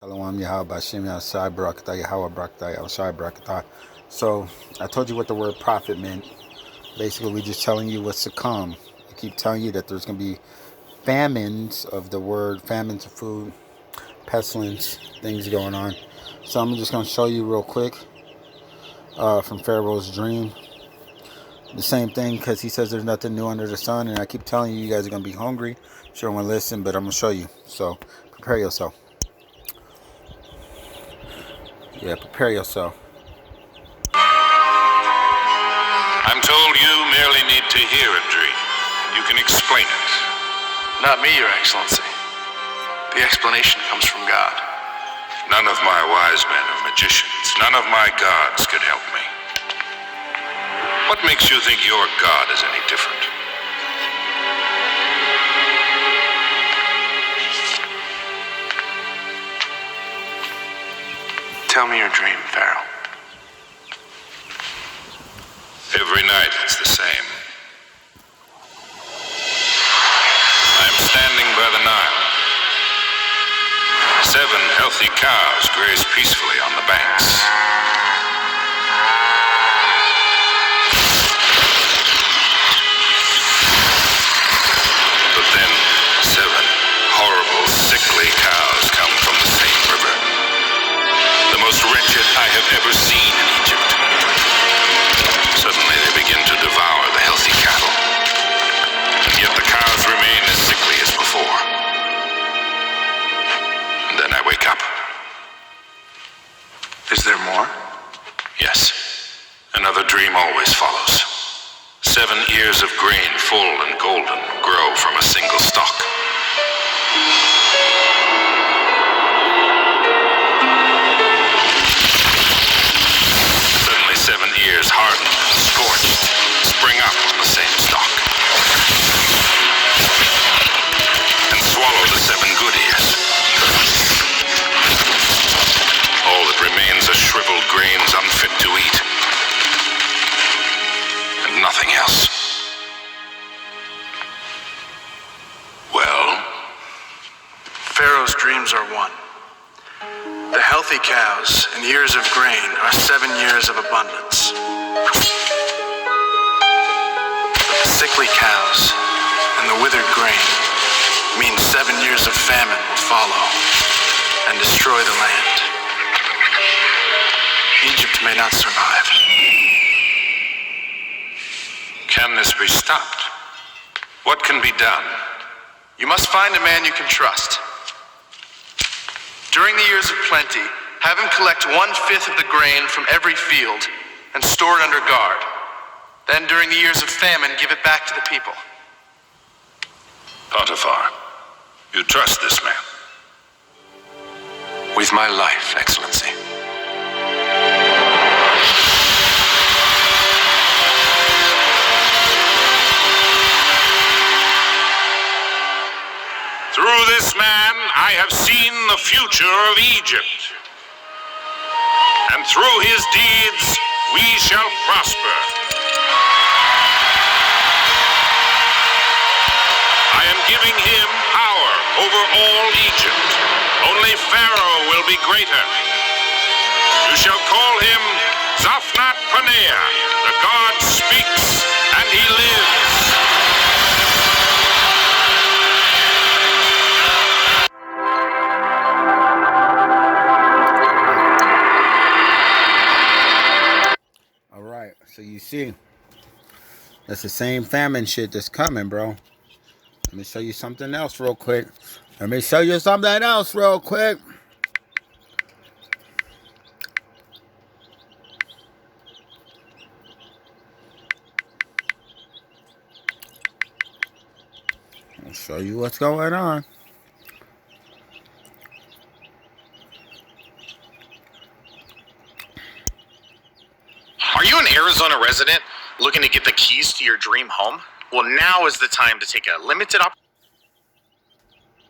Shalom Yahweh Bashem Yahshai Barakatah Yahweh Barakatah Yahshai Barakatah. So I told you what the word prophet meant. Basically, we're just telling you what's to come. I keep telling you that there's going to be famines of the word, famines of food, pestilence, things going on. So I'm just going to show you real quick from Pharaoh's dream. The same thing, because he says there's nothing new under the sun, and I keep telling you, you guys are going to be hungry. Sure want to listen, but I'm going to show you. So prepare yourself. Yeah, prepare yourself. I'm told you merely need to hear a dream. You can explain it. Not me, Your Excellency. The explanation comes from God. None of my wise men or magicians, none of my gods could help me. What makes you think your God is any different? Tell me your dream, Pharaoh. Every night it's the same. I'm standing by the Nile. 7 healthy cows graze peacefully on the banks. But then 7 horrible, sickly cows come from the same river. The most wretched I have ever seen in Egypt. Suddenly they begin to devour the healthy cattle. And yet the cows remain as sickly as before. And then I wake up. Is there more? Yes. Another dream always follows. 7 ears of grain, full and golden, grow from a single stalk. Suddenly 7 ears, hardened and scorched, spring up on the same stalk. And swallow the 7 good ears. All that remains are shriveled grains unfit to eat. And nothing else. Well? Pharaoh's dreams are one. The healthy cows and ears of grain are 7 years of abundance. But the sickly cows and the withered grain mean 7 years of famine will follow and destroy the land. Egypt may not survive. Can this be stopped? What can be done? You must find a man you can trust. During the years of plenty, have him collect 1/5 of the grain from every field and store it under guard. Then during the years of famine, give it back to the people. Potiphar, you trust this man? With my life, Excellency. Through this man, I have seen the future of Egypt. And through his deeds, we shall prosper. I am giving him power over all Egypt. Only Pharaoh will be greater. You shall call him Zaphnath Paneah. The God speaks and he lives. So you see, that's the same famine shit that's coming, bro. Let me show you something else real quick. I'll show you what's going on. Are you an Arizona resident looking to get the keys to your dream home? Well, now is the time to take a limited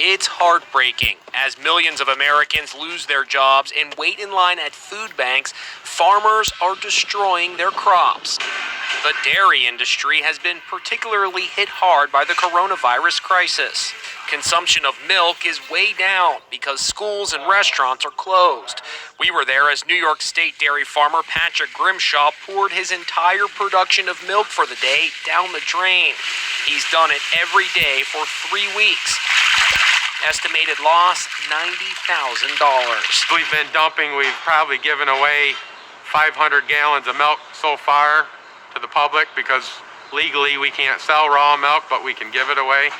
It's heartbreaking as millions of Americans lose their jobs and wait in line at food banks. Farmers are destroying their crops. The dairy industry has been particularly hit hard by the coronavirus crisis. Consumption of milk is way down because schools and restaurants are closed. We were there as New York State dairy farmer Patrick Grimshaw poured his entire production of milk for the day down the drain. He's done it every day for 3 weeks. Estimated loss, $90,000. We've been dumping, we've probably given away 500 gallons of milk so far to the public because legally we can't sell raw milk, but we can give it away.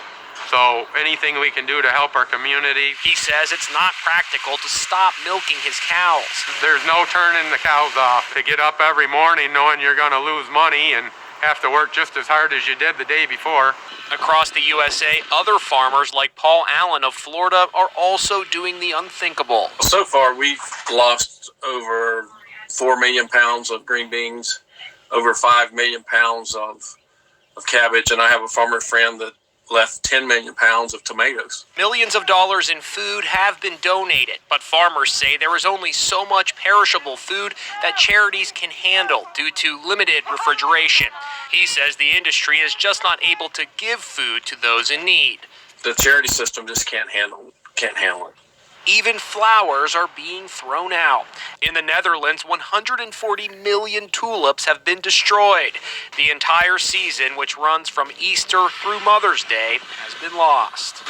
So anything we can do to help our community. He says it's not practical to stop milking his cows. There's no turning the cows off. To get up every morning knowing you're going to lose money and have to work just as hard as you did the day before. Across the USA, other farmers like Paul Allen of Florida are also doing the unthinkable. So far, we've lost over 4 million pounds of green beans, over 5 million pounds of cabbage, and I have a farmer friend that left 10 million pounds of tomatoes. Millions of dollars in food have been donated, but farmers say there is only so much perishable food that charities can handle due to limited refrigeration. He says the industry is just not able to give food to those in need. The charity system just can't handle it. Even flowers are being thrown out. In the Netherlands, 140 million tulips have been destroyed. The entire season, which runs from Easter through Mother's Day, has been lost.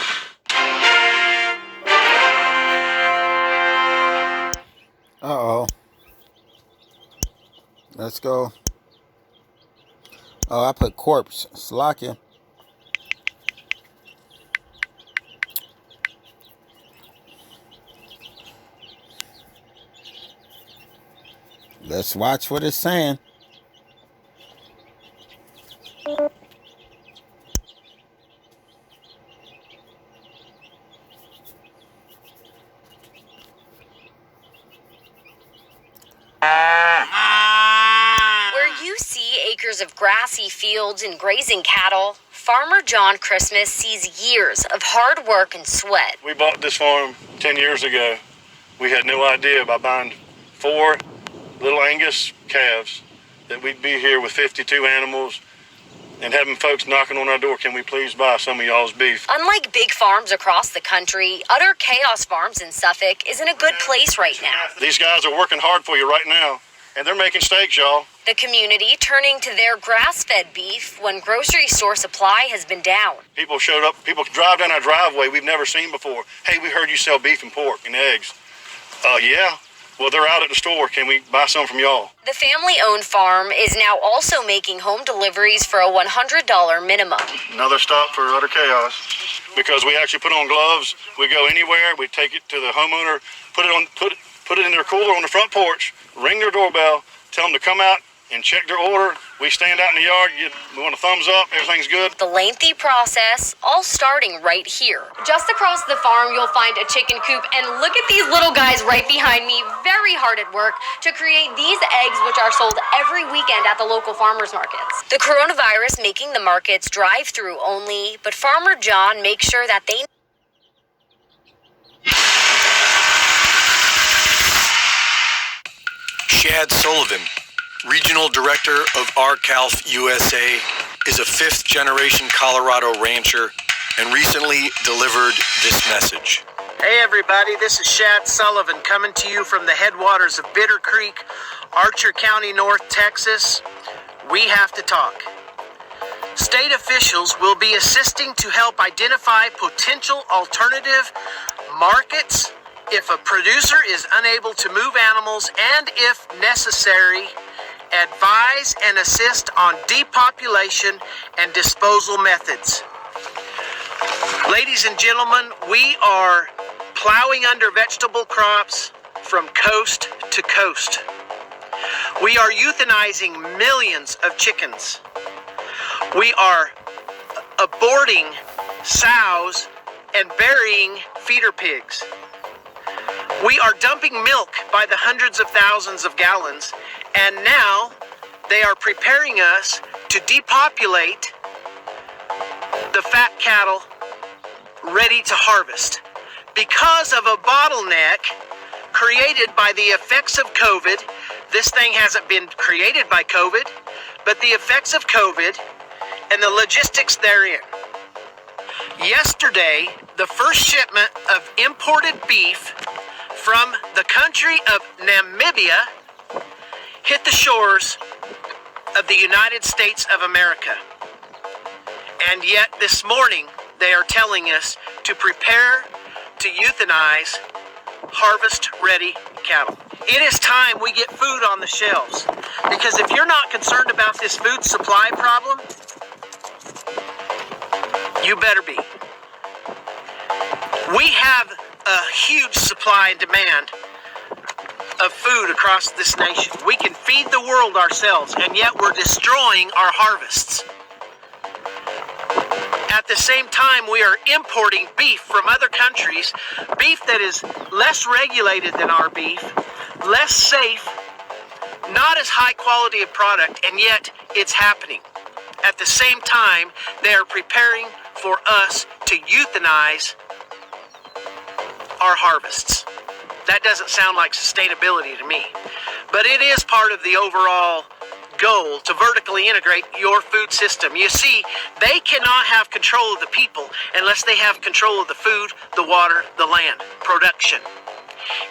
Uh-oh. Let's go. Oh, I put corpse. Slakia. Let's watch what it's saying. Where you see acres of grassy fields and grazing cattle, Farmer John Christmas sees years of hard work and sweat. We bought this farm 10 years ago. We had no idea by buying 4 little Angus calves that we'd be here with 52 animals and having folks knocking on our door, can we please buy some of y'all's beef? Unlike big farms across the country, Utter Chaos Farms in Suffolk is in a good place right now. These guys are working hard for you right now, and they're making steaks, y'all. The community turning to their grass-fed beef when grocery store supply has been down. People showed up, people drive down our driveway we've never seen before. Hey, we heard you sell beef and pork and eggs. Yeah. Well, they're out at the store. Can we buy some from y'all? The family-owned farm is now also making home deliveries for a $100 minimum. Another stop for Utter Chaos. Because we actually put on gloves. We go anywhere. We take it to the homeowner, put it in their cooler on the front porch, ring their doorbell, tell them to come out and check their order. We stand out in the yard, we want a thumbs up, everything's good. The lengthy process, all starting right here. Just across the farm, you'll find a chicken coop, and look at these little guys right behind me, very hard at work to create these eggs, which are sold every weekend at the local farmers markets. The coronavirus making the markets drive-through only, but Farmer John makes sure that they... Shad Sullivan, Regional Director of RCALF USA, is a 5th-generation Colorado rancher and recently delivered this message. Hey everybody, this is Shad Sullivan coming to you from the headwaters of Bitter Creek, Archer County, North Texas. We have to talk. State officials will be assisting to help identify potential alternative markets if a producer is unable to move animals, and if necessary, advise and assist on depopulation and disposal methods. Ladies and gentlemen, we are plowing under vegetable crops from coast to coast. We are euthanizing millions of chickens. We are aborting sows and burying feeder pigs. We are dumping milk by the hundreds of thousands of gallons, and now they are preparing us to depopulate the fat cattle ready to harvest. Because of a bottleneck created by the effects of COVID, this thing hasn't been created by COVID, but the effects of COVID and the logistics therein. Yesterday, the first shipment of imported beef from the country of Namibia hit the shores of the United States of America. And yet this morning, they are telling us to prepare to euthanize harvest-ready cattle. It is time we get food on the shelves, because if you're not concerned about this food supply problem, you better be. We have a huge supply and demand of food across this nation. We can feed the world ourselves, and yet we're destroying our harvests. At the same time, we are importing beef from other countries, beef that is less regulated than our beef, less safe, not as high quality of product, and yet it's happening. At the same time, they are preparing for us to euthanize our harvests. That doesn't sound like sustainability to me, but it is part of the overall goal to vertically integrate your food system. You see, they cannot have control of the people unless they have control of the food, the water, the land, production.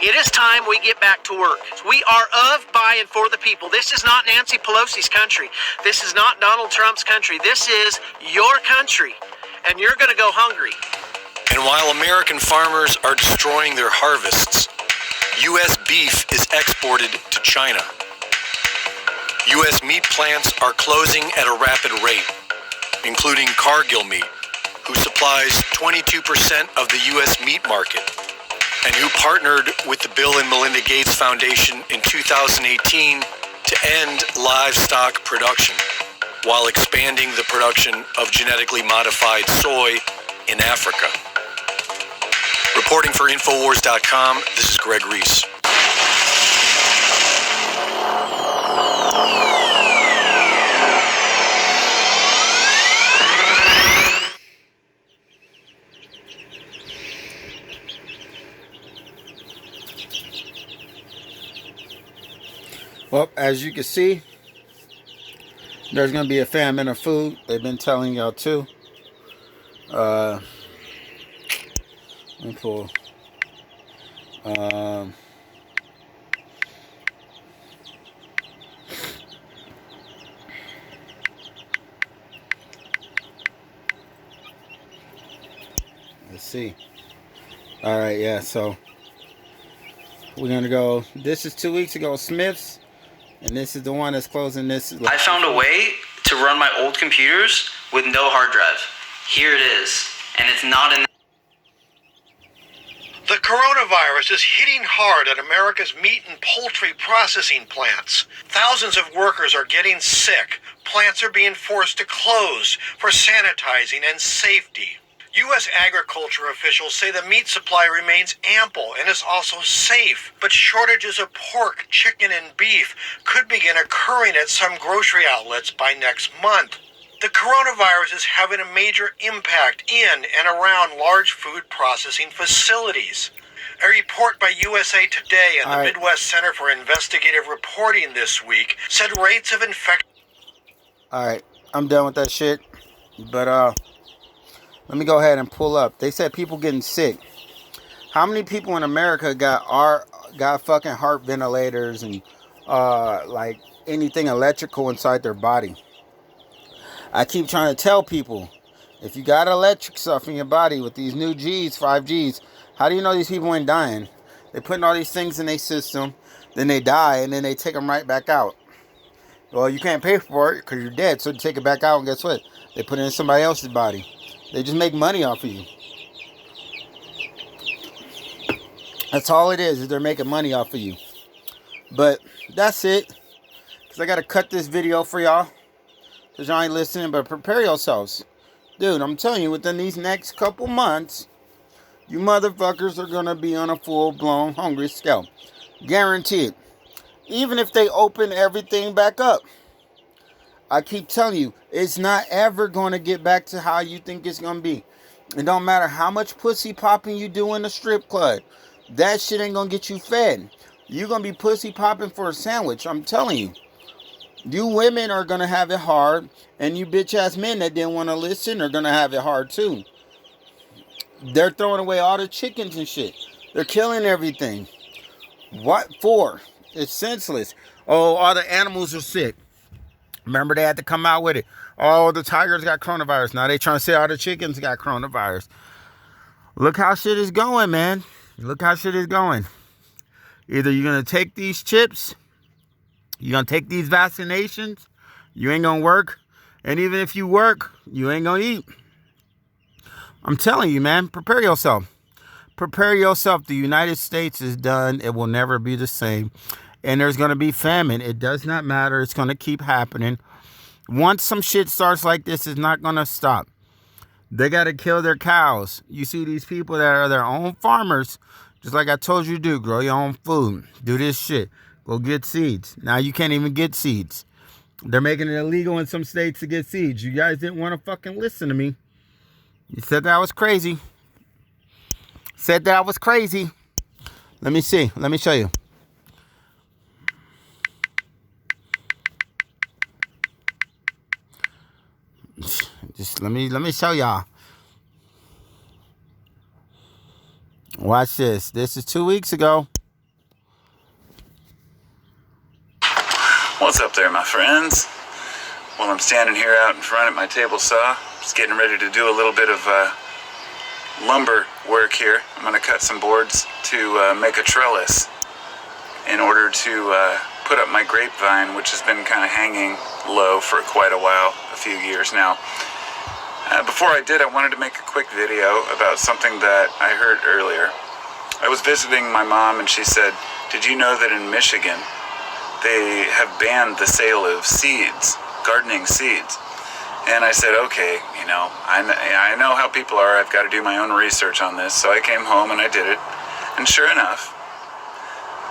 It is time we get back to work. We are of, by, and for the people. This is not Nancy Pelosi's country. This is not Donald Trump's country. This is your country, and you're going to go hungry. And while American farmers are destroying their harvests, U.S. beef is exported to China. U.S. meat plants are closing at a rapid rate, including Cargill Meat, who supplies 22% of the U.S. meat market, and who partnered with the Bill and Melinda Gates Foundation in 2018 to end livestock production, while expanding the production of genetically modified soy in Africa. Reporting for Infowars.com, this is Greg Reese. Well, as you can see, there's going to be a famine of food. They've been telling y'all too. Let me pull. Let's see. All right, yeah, so we're going to go. This is 2 weeks ago, Smith's. And this is the one that's closing this. I found a way to run my old computers with no hard drive. Here it is. And it's not in... The coronavirus is hitting hard at America's meat and poultry processing plants. Thousands of workers are getting sick. Plants are being forced to close for sanitizing and safety. U.S. agriculture officials say the meat supply remains ample and is also safe, but shortages of pork, chicken, and beef could begin occurring at some grocery outlets by next month. The coronavirus is having a major impact in and around large food processing facilities. A report by USA Today and the Midwest Center for Investigative Reporting this week said rates of infection... Alright, I'm done with that shit. But, let me go ahead and pull up. They said people getting sick. How many people in America got fucking heart ventilators and like anything electrical inside their body? I keep trying to tell people, if you got electric stuff in your body with these new G's, 5Gs, how do you know these people ain't dying? They're putting all these things in their system, then they die, and then they take them right back out. Well, you can't pay for it because you're dead, so you take it back out, and guess what? They put it in somebody else's body. They just make money off of you. That's all it is they're making money off of you. But that's it. Because I got to cut this video for y'all. Because y'all ain't listening, but prepare yourselves. Dude, I'm telling you, within these next couple months, you motherfuckers are going to be on a full-blown hungry scale. Guaranteed. Even if they open everything back up. I keep telling you, it's not ever going to get back to how you think it's going to be. It don't matter how much pussy popping you do in the strip club. That shit ain't gonna get you fed. You're gonna be pussy popping for a sandwich. I'm telling you. You women are gonna have it hard. And you bitch ass men that didn't want to listen are gonna have it hard too. They're throwing away all the chickens and shit. They're killing everything. What for? It's senseless. Oh, all the animals are sick. Remember they had to come out with it. Oh, the tigers got coronavirus. Now they trying to say all the chickens got coronavirus. Look how shit is going, man. Look how shit is going. Either you're going to take these chips, you're going to take these vaccinations, you ain't going to work. And even if you work, you ain't going to eat. I'm telling you, man, prepare yourself. Prepare yourself. The United States is done. It will never be the same. And there's going to be famine. It does not matter. It's going to keep happening. Once some shit starts like this, it's not going to stop. They got to kill their cows. You see these people that are their own farmers. Just like I told you to do. Grow your own food. Do this shit. Go get seeds. Now you can't even get seeds. They're making it illegal in some states to get seeds. You guys didn't want to fucking listen to me. You said that I was crazy. Said that I was crazy. Let me see. Let me show you. Just let me show y'all. Watch this. This is 2 weeks ago. What's up there, my friends? Well, I'm standing here out in front at my table saw, just getting ready to do a little bit of lumber work here. I'm going to cut some boards to make a trellis in order to put up my grapevine, which has been kind of hanging low for quite a while, a few years now. Before I did, I wanted to make a quick video about something that I heard earlier. I was visiting my mom and she said, "Did you know that in Michigan they have banned the sale of seeds, gardening seeds?" And I said, okay, you know, I know how people are. I've got to do my own research on this. So I came home and I did it. And sure enough,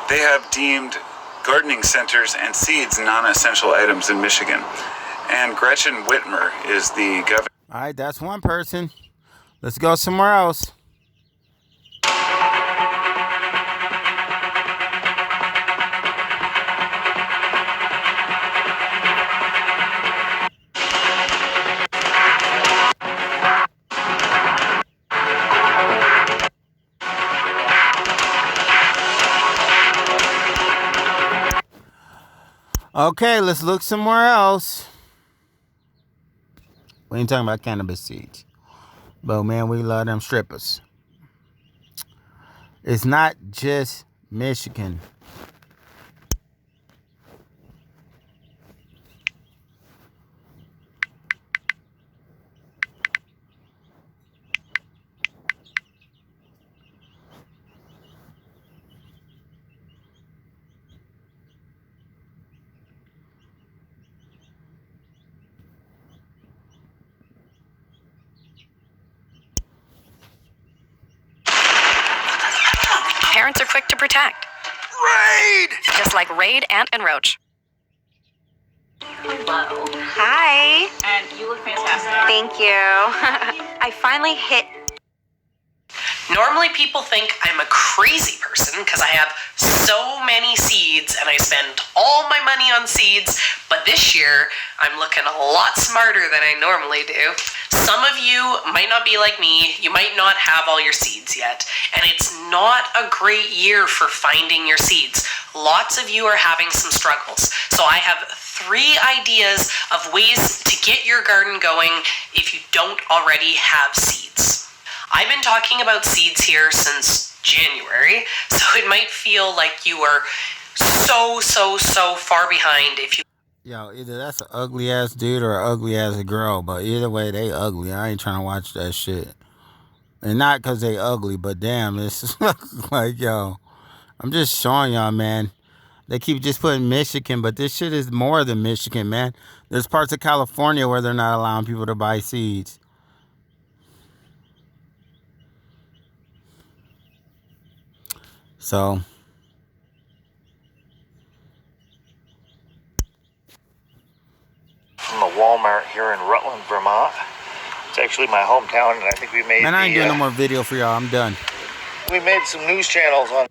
they have deemed gardening centers and seeds non-essential items in Michigan. And Gretchen Whitmer is the governor. All right, that's one person. Let's go somewhere else. Okay, let's look somewhere else. We ain't talking about cannabis seeds. But man, we love them strippers. It's not just Michigan. Parents are quick to protect. Raid! Just like Raid, Ant, and Roach. Hello. Hi. And you look fantastic. Thank you. I finally hit. Normally people think I'm a crazy person because I have so many seeds and I spend all my money on seeds, but this year I'm looking a lot smarter than I normally do. Some of you might not be like me, you might not have all your seeds yet, and it's not a great year for finding your seeds. Lots of you are having some struggles, so I have 3 ideas of ways to get your garden going if you don't already have seeds. I've been talking about seeds here since January, so it might feel like you are so far behind if you... Yo, either that's an ugly ass dude or an ugly ass girl, but either way, they ugly. I ain't trying to watch that shit. And not because they ugly, but damn, it's like, yo, I'm just showing y'all, man. They keep just putting Michigan, but this shit is more than Michigan, man. There's parts of California where they're not allowing people to buy seeds. So, from a Walmart here in Rutland, Vermont. It's actually my hometown, and I think we made. Man, I ain't doing no more video for y'all. I'm done. We made some news channels on